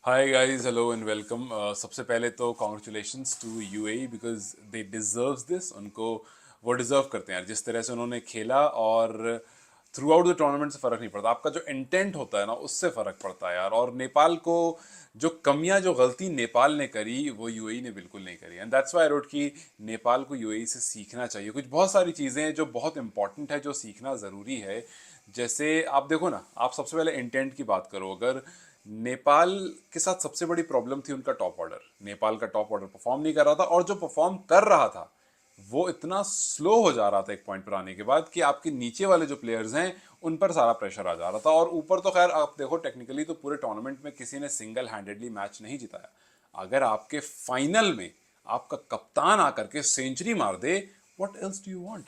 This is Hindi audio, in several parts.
Hi guys, hello and welcome. सबसे पहले तो congratulations to UAE because they deserves this. उनको वो डिजर्व करते हैं यार, जिस तरह से उन्होंने खेला। और थ्रू आउट द टूर्नामेंट से फ़र्क नहीं पड़ता, आपका जो इंटेंट होता है ना उससे फ़र्क पड़ता है यार। और नेपाल को जो कमियां, जो गलती नेपाल ने करी वो यूएई ने बिल्कुल नहीं करी। And that's why I wrote कि नेपाल को यूएई से सीखना चाहिए। कुछ बहुत सारी चीज़ें जो बहुत इंपॉर्टेंट है, जो सीखना ज़रूरी है। जैसे आप देखो ना, आप सबसे पहले इंटेंट की बात करो। अगर नेपाल के साथ सबसे बड़ी प्रॉब्लम थी उनका टॉप ऑर्डर। नेपाल का टॉप ऑर्डर परफॉर्म नहीं कर रहा था, और जो परफॉर्म कर रहा था वो इतना स्लो हो जा रहा था एक पॉइंट पर आने के बाद कि आपके नीचे वाले जो प्लेयर्स हैं उन पर सारा प्रेशर आ जा रहा था। और ऊपर तो खैर आप देखो, टेक्निकली तो पूरे टूर्नामेंट में किसी ने सिंगल हैंडेडली मैच नहीं जिताया। अगर आपके फाइनल में आपका कप्तान आकर के सेंचुरी मार दे, what else do you want?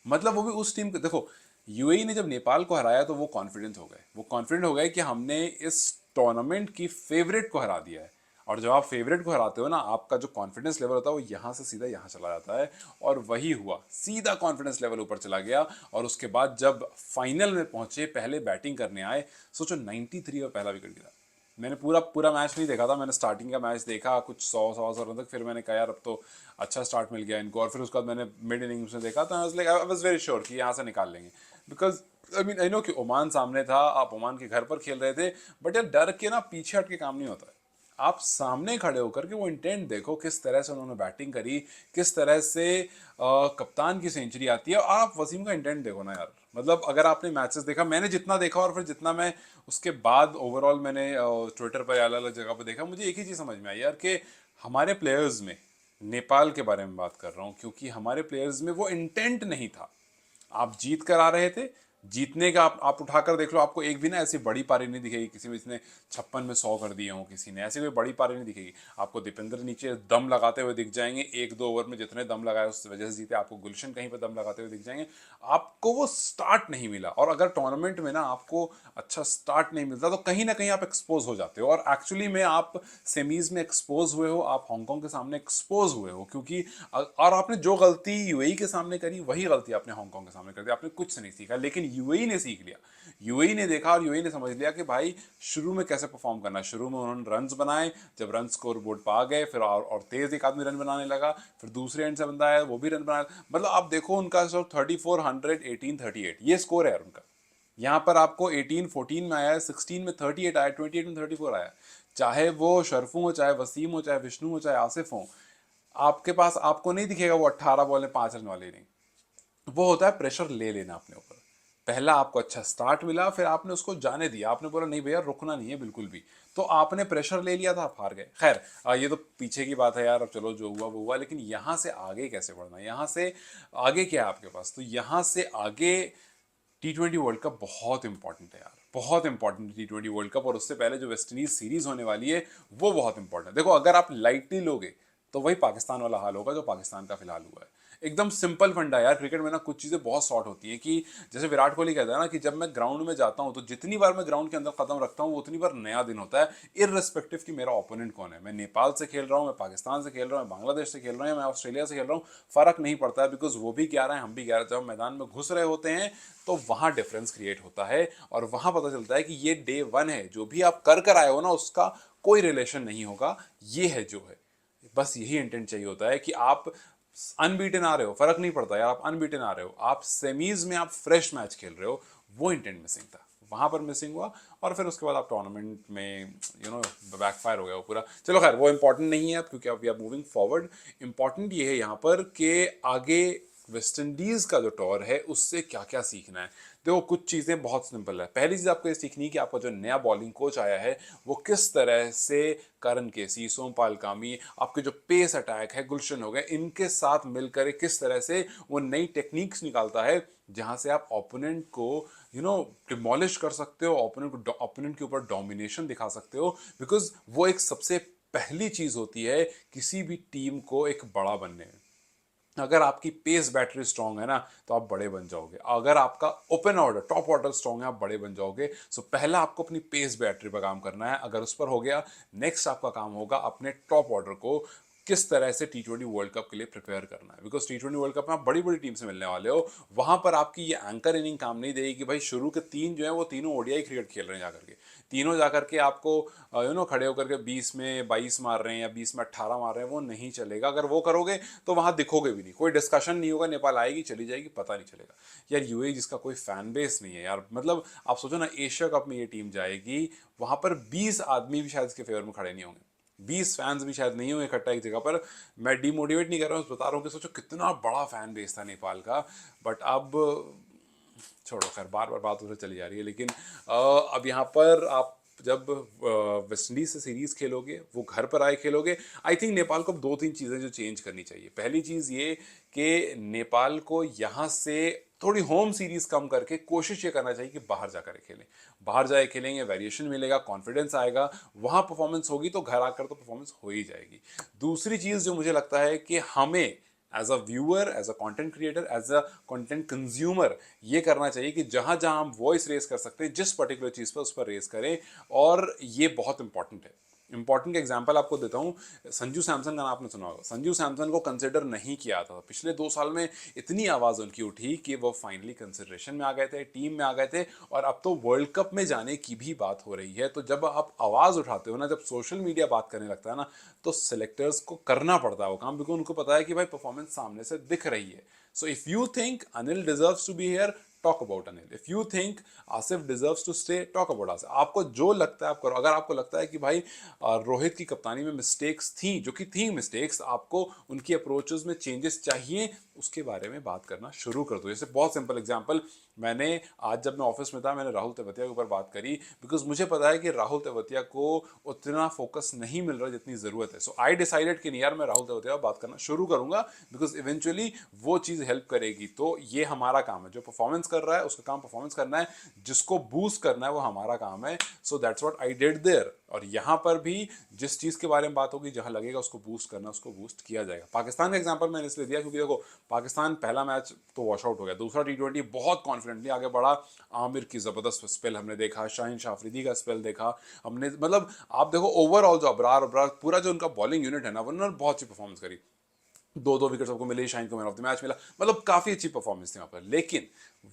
मतलब वो भी उस टीम को देखो। यूएई ने जब नेपाल को हराया तो वो कॉन्फिडेंट हो गए। वो कॉन्फिडेंट हो गए कि हमने इस टूर्नामेंट की फेवरेट को हरा दिया है। और जब आप फेवरेट को हराते हो ना, आपका जो कॉन्फिडेंस लेवल होता है वो यहाँ से सीधा यहाँ चला जाता है। और वही हुआ, सीधा कॉन्फिडेंस लेवल ऊपर चला गया। और उसके बाद जब फाइनल में पहुंचे, पहले बैटिंग करने आए, सोचो 93 और पहला विकेट गिरा। मैंने पूरा पूरा मैच नहीं देखा था। मैंने स्टार्टिंग का मैच देखा कुछ 100 रन तक। फिर मैंने कहा यार अब तो अच्छा स्टार्ट मिल गया इनको। और फिर उसके बाद मैंने मिड इनिंग्स में देखा तो आई वाज वेरी श्योर कि यहाँ से निकाल लेंगे। Because I mean I know कि ओमान सामने था, आप ओमान के घर पर खेल रहे थे। बट यार डर के ना पीछे हट के काम नहीं होता है। आप सामने खड़े होकर के वो इंटेंट देखो, किस तरह से उन्होंने बैटिंग करी, किस तरह से कप्तान की सेंचुरी आती है। और आप वसीम का इंटेंट देखो ना यार। मतलब अगर आपने मैचेस देखा, मैंने जितना देखा और फिर जितना मैं उसके बाद ओवरऑल मैंने ट्विटर पर अलग अलग जगह पर देखा, मुझे एक ही चीज़ समझ में आई यार कि हमारे प्लेयर्स में, नेपाल के बारे में बात कर रहा हूँ क्योंकि हमारे प्लेयर्स में वो इंटेंट नहीं था। आप जीत कर आ रहे थे, जीतने का आप उठाकर देख लो, आपको एक भी ना ऐसी बड़ी पारी नहीं दिखेगी किसी में जिसने 56 में 100 कर दिए हों। किसी ने ऐसी कोई बड़ी पारी नहीं दिखेगी आपको। दीपेंद्र नीचे दम लगाते हुए दिख जाएंगे, एक दो ओवर में जितने दम लगाए उस वजह से जीते। आपको गुलशन कहीं पर दम लगाते हुए दिख जाएंगे। आपको वो स्टार्ट नहीं मिला। और अगर टूर्नामेंट में ना आपको अच्छा स्टार्ट नहीं मिलता तो कहीं ना कहीं आप एक्सपोज हो जाते हो। और एक्चुअली में आप सेमीज में एक्सपोज हुए हो, आप हांगकांग के सामने एक्सपोज हुए हो। क्योंकि और आपने जो गलती यूएई के सामने करी वही गलती आपने हांगकांग के सामने कर दी। आपने कुछ से नहीं सीखा, लेकिन यूएई ने सीख लिया। यूएई ने देखा और यूएई ने समझ लिया कि भाई शुरू में कैसे परफॉर्म करना है। शुरू में उन्होंने रन्स बनाए, जब रन स्कोर बोर्ड पर आ गए फिर और तेज एक आदमी रन बनाने लगा। फिर दूसरे एंड से बंदा आया, वो भी रन बनाया। मतलब आप देखो उनका जो 34, 100, 18, 38 ये स्कोर है उनका। यहाँ पर आपको 18, 14 में आया है, 16 में 38 आया, 28 में 34 आया। चाहे वो शरफू हो, चाहे वसीम हो, चाहे विष्णु हो, चाहे आसिफ हो, आपके पास आपको नहीं दिखेगा वो 18 बॉल में 5 रन वाले नहीं। वो होता है प्रेशर ले लेना अपने ऊपर। पहला आपको अच्छा स्टार्ट मिला, फिर आपने उसको जाने दिया। आपने बोला नहीं भैया रुकना नहीं है बिल्कुल भी। तो आपने प्रेशर ले लिया था, आप हार गए। खैर ये तो पीछे की बात है यार। अब चलो जो हुआ वो हुआ, लेकिन यहां से आगे कैसे बढ़ना, यहां से आगे क्या है आपके पास? तो यहां से आगे T20 वर्ल्ड कप बहुत इंपॉर्टेंट है यार, बहुत इंपॉर्टेंट T20 वर्ल्ड कप। और उससे पहले जो वेस्ट इंडीज सीरीज होने वाली है वो बहुत इंपॉर्टेंट है। देखो अगर आप लाइटली लोगे तो वही पाकिस्तान वाला हाल होगा जो पाकिस्तान का फिलहाल हुआ है। एकदम सिंपल फंडा यार। क्रिकेट में ना कुछ चीजें बहुत शॉर्ट होती हैं कि जैसे विराट कोहली कहता है ना कि जब मैं ग्राउंड में जाता हूं तो जितनी बार मैं ग्राउंड के अंदर कदम रखता हूं वो उतनी बार नया दिन होता है, इररिस्पेक्टिव कि मेरा ओपोनेंट कौन है। मैं नेपाल से खेल रहा हूं, मैं पाकिस्तान से खेल रहा हूं, मैं बांग्लादेश से खेल रहा हूं, मैं ऑस्ट्रेलिया से खेल रहा हूं, फर्क नहीं पड़ता है। बिकॉज वो भी 11 है, हम भी 11। जब मैदान में घुस रहे होते हैं तो वहां डिफरेंस क्रिएट होता है। और वहां पता चलता है कि ये डे वन है, जो भी आप कर आए हो ना उसका कोई रिलेशन नहीं होगा। ये है जो है। बस यही इंटेंट चाहिए होता है कि आप अनबीटन आ रहे हो, फर्क नहीं पड़ता यार। आप अनबीटन आ रहे हो, आप सेमीज में आप फ्रेश मैच खेल रहे हो, वो इंटेंट मिसिंग था, वहां पर मिसिंग हुआ। और फिर उसके बाद आप टूर्नामेंट में बैकफायर हो गया वो पूरा। चलो खैर वो इंपॉर्टेंट नहीं है अब, क्योंकि अब we are moving forward. Important ये है यहाँ पर कि आगे वेस्ट इंडीज का जो टूर है उससे क्या क्या सीखना है। देखो कुछ चीज़ें बहुत सिंपल है। पहली चीज़ आपको ये सीखनी है कि आपका जो नया बॉलिंग कोच आया है वो किस तरह से करण केसी, सोमपाल कामी, आपके जो पेस अटैक है, गुलशन हो गए, इनके साथ मिलकर किस तरह से वो नई टेक्निक्स निकालता है जहां से आप ओपोनेंट को डिमोलिश कर सकते हो, ओपोनेंट के ऊपर डोमिनेशन दिखा सकते हो। बिकॉज वो एक सबसे पहली चीज होती है किसी भी टीम को एक बड़ा बनने में। अगर आपकी पेस बैटरी स्ट्रांग है ना तो आप बड़े बन जाओगे। अगर आपका open order, top order strong है, आप बड़े बन जाओगे। सो पहला आपको अपनी पेस बैटरी पर काम करना है। अगर उस पर हो गया, नेक्स्ट आपका काम होगा अपने टॉप ऑर्डर को किस तरह से T20 वर्ल्ड कप के लिए प्रिपेयर करना है, बिकॉज T20 वर्ल्ड कप में आप बड़ी बड़ी टीम से मिलने वाले हो। वहां पर आपकी ये एंकर इनिंग काम नहीं देगी कि भाई शुरू के 3 जो है वो तीनों ओडीआई क्रिकेट खेल रहे हैं जाकर के, तीनों जाकर के आपको खड़े होकर के 20 में 22 मार रहे हैं या 20 में 18 मार रहे हैं, वो नहीं चलेगा। अगर वो करोगे तो वहां दिखोगे भी नहीं, कोई डिस्कशन नहीं होगा, नेपाल आएगी चली जाएगी पता नहीं चलेगा। यार यूएई जिसका कोई फैन बेस नहीं है यार, मतलब आप सोचो ना, एशिया कप में ये टीम जाएगी, वहां पर 20 आदमी भी शायद इसके फेवर में खड़े नहीं होंगे, 20 फैंस भी शायद नहीं होंगे इकट्ठा एक जगह पर। मैं डिमोटिवेट नहीं कर रहा हूँ, बता रहा हूँ कि सोचो कितना बड़ा फैन बेस था नेपाल का। बट अब छोड़ो, खैर बार बार बात उधर चली जा रही है। लेकिन अब यहाँ पर आप जब वेस्ट इंडीज से सीरीज खेलोगे, वो घर पर आए खेलोगे, आई थिंक नेपाल को अब 2-3 चीज़ें जो चेंज करनी चाहिए। पहली चीज़ ये कि नेपाल को यहाँ से थोड़ी होम सीरीज कम करके कोशिश ये करना चाहिए कि बाहर जाकर खेलें। बाहर जाए खेलेंगे, वेरिएशन मिलेगा, कॉन्फिडेंस आएगा, वहाँ परफॉर्मेंस होगी तो घर आकर तो परफॉर्मेंस हो ही जाएगी। दूसरी चीज़ जो मुझे लगता है कि हमें as a viewer, as a content creator, as a content consumer ये करना चाहिए कि जहां जहां हम वॉइस रेस कर सकते हैं, जिस पर्टिकुलर चीज़ पर उस पर रेस करें। और ये बहुत इंपॉर्टेंट है। इंपॉर्टेंट का एग्जाम्पल आपको देता हूँ, संजू सैमसन का नाम आपने सुना होगा। संजू सैमसन को कंसिडर नहीं किया था, पिछले 2 साल में इतनी आवाज़ उनकी उठी कि वो फाइनली कंसिडरेशन में आ गए थे, टीम में आ गए थे, और अब तो वर्ल्ड कप में जाने की भी बात हो रही है। तो जब आप आवाज़ उठाते हो ना, जब सोशल मीडिया बात करने लगता है ना, तो सिलेक्टर्स को करना पड़ता है वो काम, बिकॉज उनको पता है कि भाई परफॉर्मेंस सामने से दिख रही है। So if you think Anil deserves to be here, talk about Anil. If you think Asif deserves to stay, talk about Asif. आपको जो लगता है आप करो। अगर आपको लगता है कि भाई रोहित की कप्तानी में मिस्टेक्स थी, जो कि थी मिस्टेक्स, आपको उनकी अप्रोचेस में चेंजेस चाहिए, उसके बारे में बात करना शुरू कर दो। जैसे बहुत सिंपल एग्जांपल, मैंने आज जब मैं ऑफिस में था, मैंने राहुल तेवतिया के ऊपर बात करी, बिकॉज मुझे पता है कि राहुल तेवतिया को उतना फोकस नहीं मिल रहा जितनी ज़रूरत है। सो आई डिसाइडेड कि नहीं यार, मैं राहुल तेवतिया बात करना शुरू करूंगा, बिकॉज इवेंचुअली वो चीज़ हेल्प करेगी। तो ये हमारा काम है, जो परफॉर्मेंस कर रहा है उसका काम परफॉर्मेंस करना है, जिसको बूस्ट करना है वो हमारा काम है। So that's what I did there. और यहाँ पर भी जिस चीज़ के बारे में बात होगी, जहाँ लगेगा उसको बूस्ट करना, उसको बूस्ट किया जाएगा। पाकिस्तान का एग्जांपल मैंने इसलिए दिया क्योंकि देखो, पाकिस्तान पहला मैच तो वॉश आउट हो गया, दूसरा T20 बहुत कॉन्फिडेंटली आगे बढ़ा। आमिर की ज़बरदस्त स्पेल हमने देखा, शाहीन शाफरीदी का स्पेल देखा हमने, मतलब आप देखो ओवरऑल जो अबरार पूरा जो उनका बॉलिंग यूनिट है ना, उन्होंने बहुत अच्छी परफॉर्मेंस करी। 2-2 विकेट सबको मिले, शाहीन को मैन ऑफ द मैच मिला, मतलब काफ़ी अच्छी परफॉर्मेंस थी वहाँ पर। लेकिन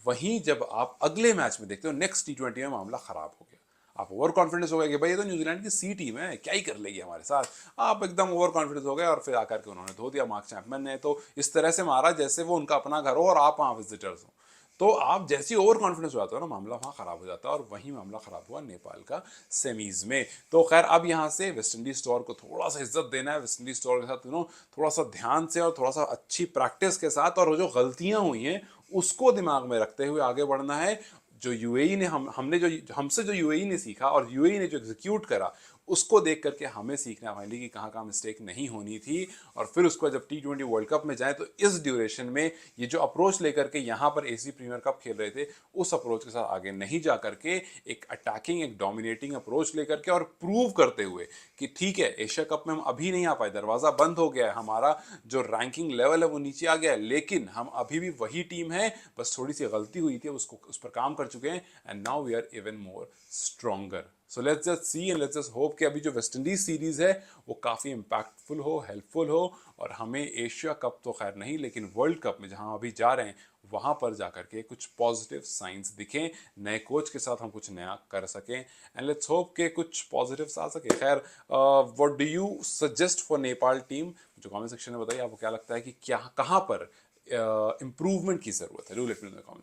वहीं जब आप अगले मैच में देखते हो, नेक्स्ट T20 में मामला ख़राब हो गया। आप ओवर कॉन्फिडेंस हो गए कि भाई ये तो न्यूजीलैंड की सी टीम है, क्या ही कर लेगी हमारे साथ। आप एकदम ओवर कॉन्फिडेंस हो गए और फिर आकर के उन्होंने धो दिया। मार्क चैपमैन ने तो इस तरह से मारा जैसे वो उनका अपना घर हो और आप वहाँ विजिटर्स हो। तो आप जैसे ही ओवर कॉन्फिडेंस हो जाते हो ना, मामला वहाँ खराब हो जाता है। और वही मामला खराब हुआ नेपाल का सेमीज में। तो खैर अब यहाँ से वेस्ट इंडीज टूर को थोड़ा सा इज्जत देना है, वेस्ट इंडीज टूर के साथ थोड़ा सा ध्यान से और थोड़ा सा अच्छी प्रैक्टिस के साथ, और जो गलतियां हुई हैं उसको दिमाग में रखते हुए आगे बढ़ना है। जो यूएई ने हमने जो हमसे जो यूएई ने सीखा और यूएई ने जो एग्जीक्यूट करा, उसको देख करके हमें सीखना है फाइनली कि कहाँ कहाँ मिस्टेक नहीं होनी थी। और फिर उसको जब T20 वर्ल्ड कप में जाए तो इस ड्यूरेशन में ये जो अप्रोच लेकर के यहाँ पर एसी प्रीमियर कप खेल रहे थे, उस अप्रोच के साथ आगे नहीं जा करके एक अटैकिंग, एक डोमिनेटिंग अप्रोच लेकर के, और प्रूव करते हुए कि ठीक है एशिया कप में हम अभी नहीं आ पाए, दरवाज़ा बंद हो गया है, हमारा जो रैंकिंग लेवल है वो नीचे आ गया है, लेकिन हम अभी भी वही टीम है, बस थोड़ी सी गलती हुई थी, उसको उस पर काम कर चुके हैं, and now we are even more stronger. So let's just see and let's just hope कि अभी जो वेस्ट इंडीज सीरीज है वो काफ़ी इंपैक्टफुल हो, हेल्पफुल हो, और हमें एशिया कप तो खैर नहीं, लेकिन वर्ल्ड कप में जहां अभी जा रहे हैं वहां पर जाकर के कुछ पॉजिटिव साइंस दिखें, नए कोच के साथ हम कुछ नया कर सकें, एंड लेट्स होप के कुछ पॉजिटिव्स आ सके। खैर what do you suggest for Nepal team, जो कमेंट सेक्शन में बताइए आपको क्या लगता है कि क्या कहाँ पर इम्प्रूवमेंट की ज़रूरत है। Do let me know in the comments.